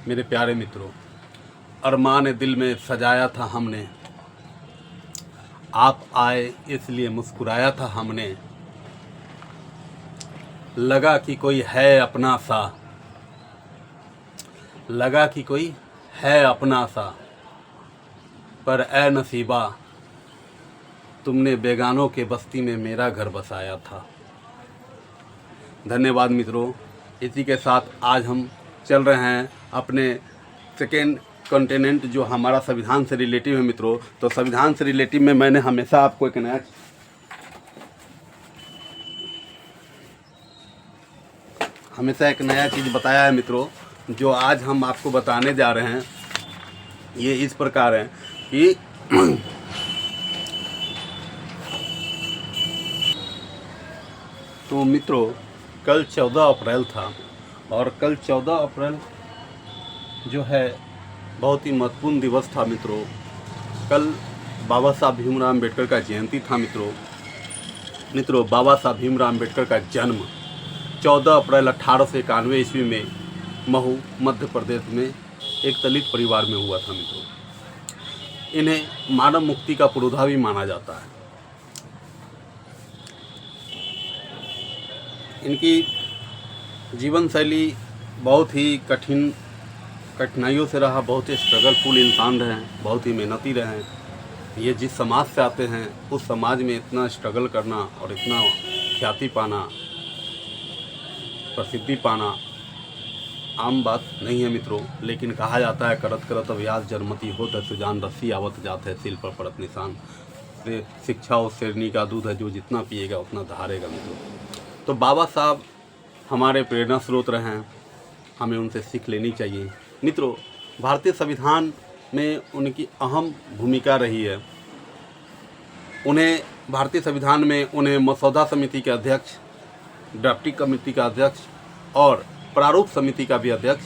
मेरे प्यारे मित्रों, अरमान दिल में सजाया था हमने, आप आए इसलिए मुस्कुराया था हमने। लगा कि कोई है अपना सा, लगा कि कोई है अपना सा, पर ए नसीबा तुमने बेगानों के बस्ती में मेरा घर बसाया था। धन्यवाद मित्रों। इसी के साथ आज हम चल रहे हैं अपने सेकेंड कॉन्टिनेंट जो हमारा संविधान से रिलेटिव है मित्रों। तो संविधान से रिलेटिव में मैंने हमेशा आपको एक नया चीज़ बताया है मित्रों, जो आज हम आपको बताने जा रहे हैं। ये इस प्रकार है कि तो मित्रों, कल 14 अप्रैल था और कल 14 अप्रैल जो है बहुत ही महत्वपूर्ण दिवस था मित्रों। कल बाबा साहब भीमराव अम्बेडकर का जयंती था मित्रों। बाबा साहब भीमराव अम्बेडकर का जन्म 14 अप्रैल 1891 ईस्वी में महू मध्य प्रदेश में एक दलित परिवार में हुआ था मित्रों। इन्हें मानव मुक्ति का पुरोधा भी माना जाता है। इनकी जीवन शैली बहुत ही कठिनाइयों से रहा, बहुत ही स्ट्रगलफुल इंसान रहे, बहुत ही मेहनती रहे। ये जिस समाज से आते हैं उस समाज में इतना स्ट्रगल करना और इतना ख्याति पाना, प्रसिद्धि पाना आम बात नहीं है मित्रों। लेकिन कहा जाता है करत करत अभ्यास जन्मति होत सुजान रस्सी आवत जात है सिल पर पड़त निशान। शिक्षा और शेरनी का दूध है, जो जितना पिएगा उतना धारेगा मित्रों। तो बाबा साहब हमारे प्रेरणा स्रोत रहे हैं, हमें उनसे सीख लेनी चाहिए मित्रों। भारतीय संविधान में उनकी अहम भूमिका रही है। उन्हें भारतीय संविधान में उन्हें मसौदा समिति के अध्यक्ष, ड्राफ्टिंग कमेटी का अध्यक्ष और प्रारूप समिति का भी अध्यक्ष,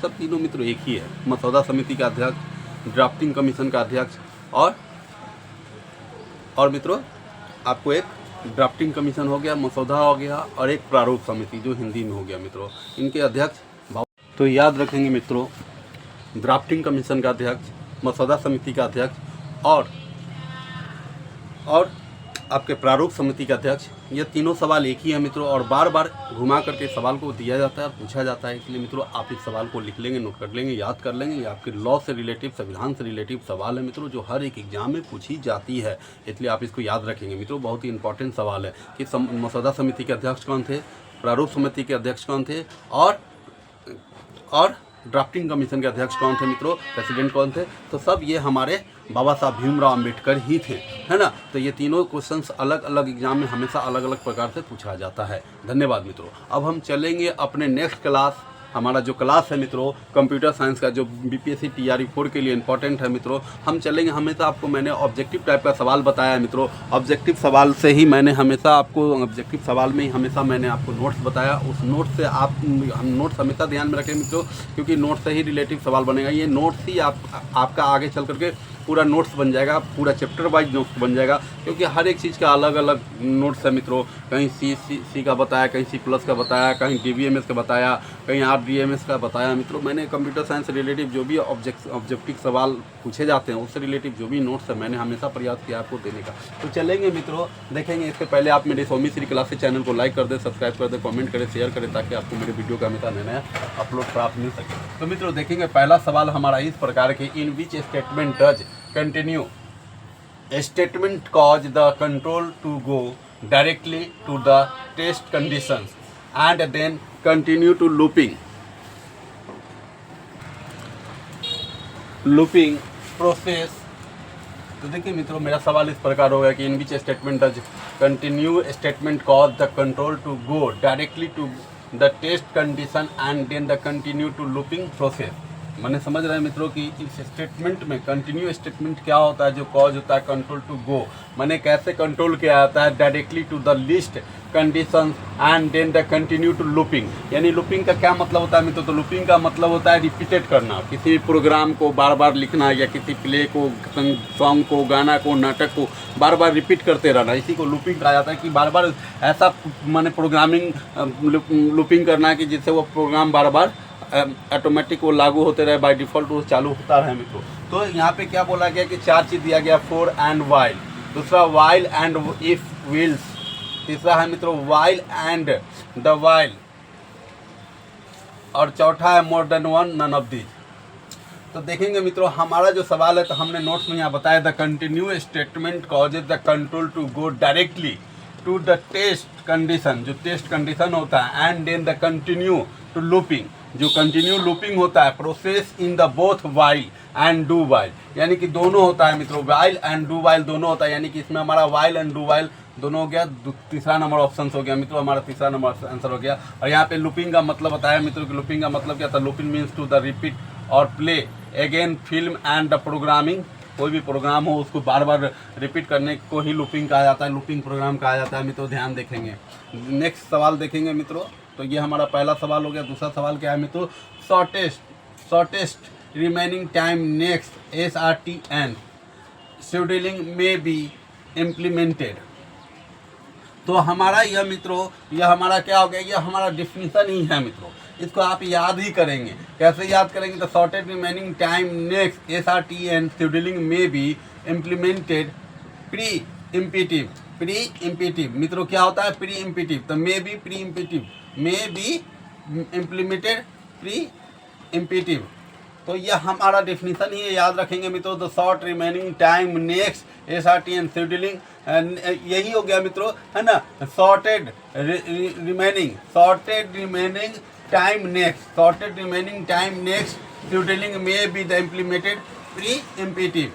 सब तीनों मित्रों एक ही है। मसौदा समिति का अध्यक्ष, ड्राफ्टिंग कमीशन का अध्यक्ष और मित्रों आपको एक ड्राफ्टिंग कमीशन हो गया, मसौदा हो गया और एक प्रारूप समिति जो हिंदी में हो गया मित्रों, इनके अध्यक्ष। तो याद रखेंगे मित्रों, ड्राफ्टिंग कमीशन का अध्यक्ष, मसौदा समिति का अध्यक्ष और आपके प्रारूप समिति का अध्यक्ष, ये तीनों सवाल एक ही है मित्रों। और बार बार घुमा करके सवाल को दिया जाता है और पूछा जाता है। इसलिए मित्रों आप इस सवाल को लिख लेंगे, नोट कर लेंगे, याद कर लेंगे। ये आपके लॉ से रिलेटिव, संविधान से रिलेटिव सवाल है मित्रों, जो हर एक एग्जाम में पूछी जाती है। इसलिए आप इसको याद रखेंगे मित्रों। बहुत ही इंपॉर्टेंट सवाल है कि मसौदा समिति के अध्यक्ष कौन थे, प्रारूप समिति के अध्यक्ष कौन थे और ड्राफ्टिंग कमीशन के अध्यक्ष कौन थे मित्रों, प्रेसिडेंट कौन थे। तो सब ये हमारे बाबा साहब भीमराव अम्बेडकर ही थे, है ना। तो ये तीनों क्वेश्चंस अलग अलग एग्जाम में हमेशा अलग अलग प्रकार से पूछा जाता है। धन्यवाद मित्रों। अब हम चलेंगे अपने नेक्स्ट क्लास। हमारा जो क्लास है मित्रों कंप्यूटर साइंस का, जो बीपीएससी टीआरई 4 के लिए इंपॉर्टेंट है मित्रों, हम चलेंगे। हमेशा आपको मैंने ऑब्जेक्टिव टाइप का सवाल बताया है मित्रों। ऑब्जेक्टिव सवाल से ही मैंने हमेशा आपको, ऑब्जेक्टिव सवाल में ही हमेशा मैंने आपको नोट्स बताया। उस नोट्स से हम नोट्स हमेशा ध्यान में रखें मित्रों, क्योंकि नोट्स से ही रिलेटिव सवाल बनेगा। ये नोट्स ही आपका आगे चल करके पूरा नोट्स बन जाएगा, पूरा चैप्टर वाइज नोट्स बन जाएगा, क्योंकि हर एक चीज़ का अलग अलग नोट्स है मित्रों। कहीं सी का बताया, कहीं C+ का बताया, कहीं DBMS का बताया, कहीं RDMS का बताया मित्रों। मैंने कंप्यूटर साइंस से रिलेटिव जो भी ऑब्जेक्टिव सवाल पूछे जाते हैं उससे रिलेटिव जो भी नोट्स है मैंने हमेशा प्रयास किया आपको देने का। तो चलेंगे मित्रों, देखेंगे। इससे पहले आप मेरे सौमी श्री क्लासेस चैनल को लाइक कर दें, सब्सक्राइब कर दें, कमेंट करें, शेयर करें, ताकि आपको मेरे वीडियो का हमेशा नया अपलोड प्राप्त मिल सके। तो मित्रों देखेंगे, पहला सवाल हमारा इस प्रकार के, in which statement does continue a statement cause the control to go directly to the test conditions and then continue to looping process। तो देखिए मित्रों, मेरा सवाल इस प्रकार होगा कि in which statement does continue statement cause the control to go directly to the test condition and then the continue to looping process. मैंने समझ रहे हैं मित्रों कि इस स्टेटमेंट में कंटिन्यू स्टेटमेंट क्या होता है, जो कॉज होता है कंट्रोल टू गो, मैंने कैसे कंट्रोल किया जाता है directly to the list condition and then the continue to looping. यानी लूपिंग का क्या मतलब होता है मित्रों, तो लूपिंग का मतलब होता है रिपीटेड करना, किसी प्रोग्राम को बार बार लिखना या किसी प्ले को, सॉन्ग को, गाना को, नाटक को बार बार रिपीट करते रहना, इसी को लूपिंग कहा जाता है। कि बार बार ऐसा मैंने प्रोग्रामिंग लूपिंग करना है कि जिससे वो प्रोग्राम बार बार ऑटोमेटिक वो लागू होते रहे, बाय डिफ़ॉल्ट वो चालू होता रहे मित्रों। तो यहाँ पे क्या बोला गया कि 4 चीज़ दिया गया, फॉर एंड वाइल, दूसरा वाइल एंड इफ विल्स, तीसरा है मित्रों वाइल एंड द वाइल, और चौथा है more than one none of these. तो देखेंगे मित्रों हमारा जो सवाल है, तो हमने नोट्स में यहाँ बताया, the continue statement causes the control to go directly to the test condition, जो टेस्ट कंडीशन होता है, and then the continue to looping, जो कंटिन्यू लूपिंग होता है, process in the both while and do while, यानी कि दोनों होता है मित्रों, वाइल एंड डू वाइल दोनों होता है, यानी कि इसमें हमारा वाइल एंड डू वाइल दोनों हो गया, तीसरा नंबर ऑप्शन हो गया मित्रों, हमारा तीसरा नंबर आंसर हो गया। और यहाँ पे लूपिंग का मतलब बताया मित्रों कि लूपिंग का मतलब क्या था, looping means to the repeat और play again film and the programming, कोई भी प्रोग्राम हो उसको बार बार रिपीट करने को ही लूपिंग कहा जाता है, लूपिंग प्रोग्राम कहा जाता है मित्रों, ध्यान देखेंगे। नेक्स्ट सवाल देखेंगे मित्रों, तो ये हमारा पहला सवाल हो गया। दूसरा सवाल क्या है मित्रों, shortest remaining time next SRTN scheduling में बी इम्प्लीमेंटेड। तो हमारा यह मित्रों, यह हमारा क्या हो गया, यह हमारा डिफिनीशन ही है मित्रों, इसको आप याद ही करेंगे। कैसे याद करेंगे, तो shortest remaining time next SRTN scheduling में बी इम्प्लीमेंटेड प्री इम्पिटिव मित्रों, क्या होता है प्री इम्पिटिव, तो may be preemptive, may be implemented preemptive. तो यह हमारा डेफिनेशन ही है, याद रखेंगे मित्रों, the short remaining time next SRTN scheduling, यही हो गया मित्रों, है ना, shorted remaining time next scheduling में be the implemented preemptive.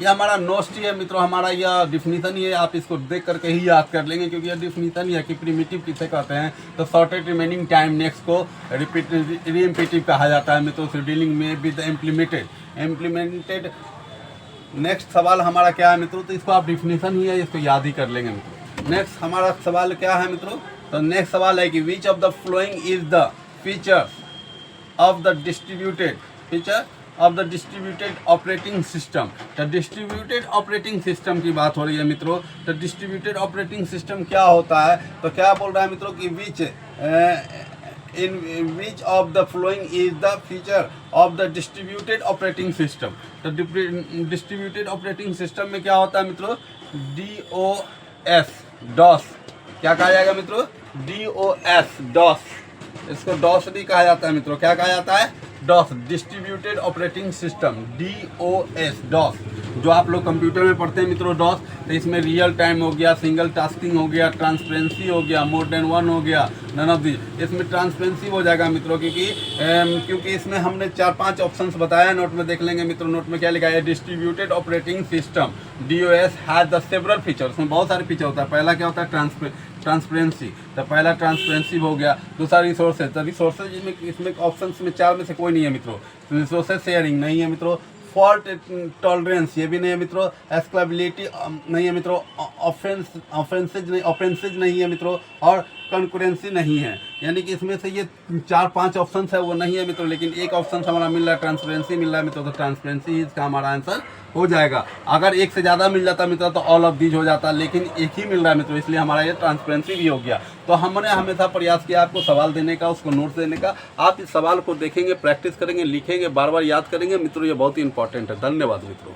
यह हमारा नोट्स ही है मित्रों, हमारा यह डिफिनीशन ही है, आप इसको देख करके ही याद कर लेंगे, क्योंकि यह डिफिनीशन ही है कि प्रीमिटिव किसे कहते हैं, तो शॉर्टेड रिमेनिंग टाइम नेक्स्ट को रीइम्पिटिव कहा जाता है मित्रों, शेड्यूलिंग में बी द इम्प्लीमेंटेड। नेक्स्ट सवाल हमारा क्या है मित्रों, तो इसको आप डिफिनीशन ही है, इसको याद ही कर लेंगे मित्रों। नेक्स्ट हमारा सवाल क्या है मित्रों, तो नेक्स्ट सवाल है कि which of the following is the feature of the distributed operating system. तो डिस्ट्रीब्यूटेड ऑपरेटिंग सिस्टम की बात हो रही है मित्रों, तो डिस्ट्रीब्यूटेड ऑपरेटिंग सिस्टम क्या होता है, तो क्या बोल रहा है मित्रों कि which of the following is the feature of the distributed operating system. तो डिस्ट्रीब्यूटेड ऑपरेटिंग सिस्टम में क्या होता है मित्रों, DOS, क्या कहा जाएगा मित्रों, DOS, इसको DOS भी कहा जाता है मित्रों, क्या कहा जाता है, DOS, distributed operating system, DOS, जो आप लोग कंप्यूटर में पढ़ते हैं मित्रों DOS, तो इसमें रियल टाइम हो गया, सिंगल टास्किंग हो गया, ट्रांसपेरेंसी हो गया, मोर देन वन हो गया, नन ऑफ दी, इसमें ट्रांसपेरेंसी हो जाएगा मित्रों, क्योंकि इसमें हमने 4-5 ऑप्शंस बताया, नोट में देख लेंगे मित्रों, नोट में क्या लिखा है, distributed operating system DOS has the several feature, उसमें बहुत सारे फीचर होता है। पहला क्या होता है, ट्रांसपेरेंसी, तो पहला ट्रांसपेरेंसी हो गया, दूसरा रिसोर्सेज, तो रिसोर्सेज इसमें ऑप्शंस में 4 में से कोई नहीं है मित्रों, रिसोर्सेज शेयरिंग नहीं है मित्रों, फॉल्ट टॉलरेंस ये भी नहीं है मित्रों, एस्क्लेबिलिटी नहीं है मित्रों, ऑफेंसेज नहीं है मित्रों, और कंकुरेंसी नहीं है, यानी कि इसमें से ये 4-5 ऑप्शन है वो नहीं है मित्रों, लेकिन एक ऑप्शन हमारा मिल रहा है, ट्रांसपेरेंसी मिल रहा है मित्रों, तो ट्रांसपेरेंसी इसका हमारा आंसर हो जाएगा। अगर एक से ज़्यादा मिल जाता मित्रों तो ऑल ऑफ दीज हो जाता, लेकिन एक ही मिल रहा है मित्रों, इसलिए हमारा ये ट्रांसपेरेंसी भी हो गया। तो हमने हमेशा प्रयास किया आपको सवाल देने का, उसको नोट्स देने का, आप इस सवाल को देखेंगे, प्रैक्टिस करेंगे, लिखेंगे, बार बार याद करेंगे मित्रों, ये बहुत ही इंपॉर्टेंट है। धन्यवाद मित्रों।